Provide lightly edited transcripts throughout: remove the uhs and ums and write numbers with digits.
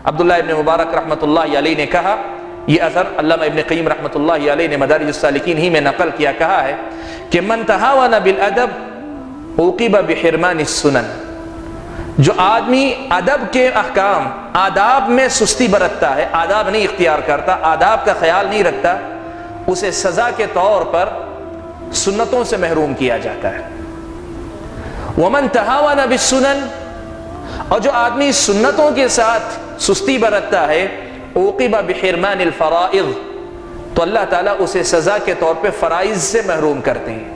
عبداللہ ابن مبارک رحمۃ اللہ علیہ نے کہا، یہ اثر علامہ ابن قیم رحمۃ اللہ علیہ نے مدارج السالکین ہی میں نقل کیا، کہا ہے کہ من تہاون بالادب عوقب بحرمان السنن، جو آدمی ادب کے احکام، آداب میں سستی برتتا ہے، آداب نہیں اختیار کرتا، آداب کا خیال نہیں رکھتا، اسے سزا کے طور پر سنتوں سے محروم کیا جاتا ہے۔ ومن تہاون بالسنن، اور جو آدمی سنتوں کے ساتھ سستی برتتا ہے، عوقب بحرمان الفرائض، تو اللہ تعالیٰ اسے سزا کے طور پہ فرائض سے محروم کرتے ہیں۔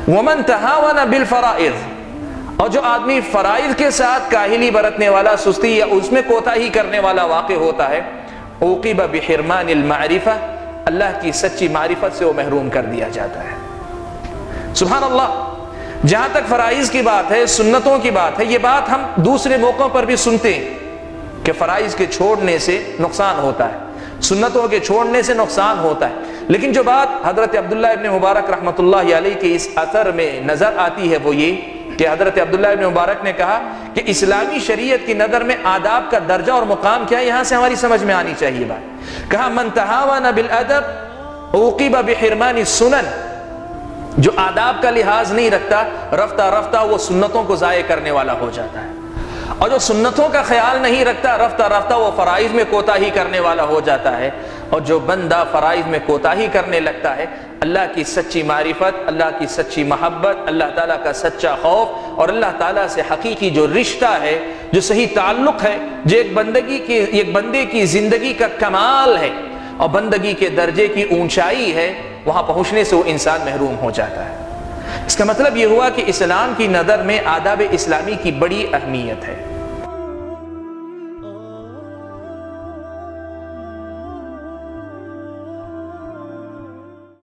ومن تہاون بالفرائض، اور جو آدمی فرائض کے ساتھ کاہلی برتنے والا، سستی یا اس میں کوتاہی کرنے والا واقع ہوتا ہے، عوقب بحرمان المعرفہ، اللہ کی سچی معرفت سے وہ محروم کر دیا جاتا ہے۔ سبحان اللہ، جہاں تک فرائض کی بات ہے، سنتوں کی بات ہے، یہ بات ہم دوسرے موقعوں پر بھی سنتے ہیں کہ فرائض کے چھوڑنے سے نقصان ہوتا ہے، سنتوں کے چھوڑنے سے نقصان ہوتا ہے، لیکن جو بات حضرت عبداللہ ابن مبارک رحمۃ اللہ علیہ کے اس اثر میں نظر آتی ہے وہ یہ کہ حضرت عبداللہ ابن مبارک نے کہا کہ اسلامی شریعت کی نظر میں آداب کا درجہ اور مقام کیا ہے، یہاں سے ہماری سمجھ میں آنی چاہیے بات۔ کہا من تہاون بالادب عوقب بحرمان السنن، جو آداب کا لحاظ نہیں رکھتا، رفتہ رفتہ وہ سنتوں کو ضائع کرنے والا ہو جاتا ہے، اور جو سنتوں کا خیال نہیں رکھتا، رفتہ رفتہ وہ فرائض میں کوتاہی کرنے والا ہو جاتا ہے، اور جو بندہ فرائض میں کوتاہی کرنے لگتا ہے، اللہ کی سچی معرفت، اللہ کی سچی محبت، اللہ تعالیٰ کا سچا خوف اور اللہ تعالیٰ سے حقیقی جو رشتہ ہے، جو صحیح تعلق ہے، جو ایک بندے کی زندگی کا کمال ہے اور بندگی کے درجے کی اونچائی ہے، وہاں پہنچنے سے وہ انسان محروم ہو جاتا ہے۔ اس کا مطلب یہ ہوا کہ اسلام کی نظر میں آداب اسلامی کی بڑی اہمیت ہے۔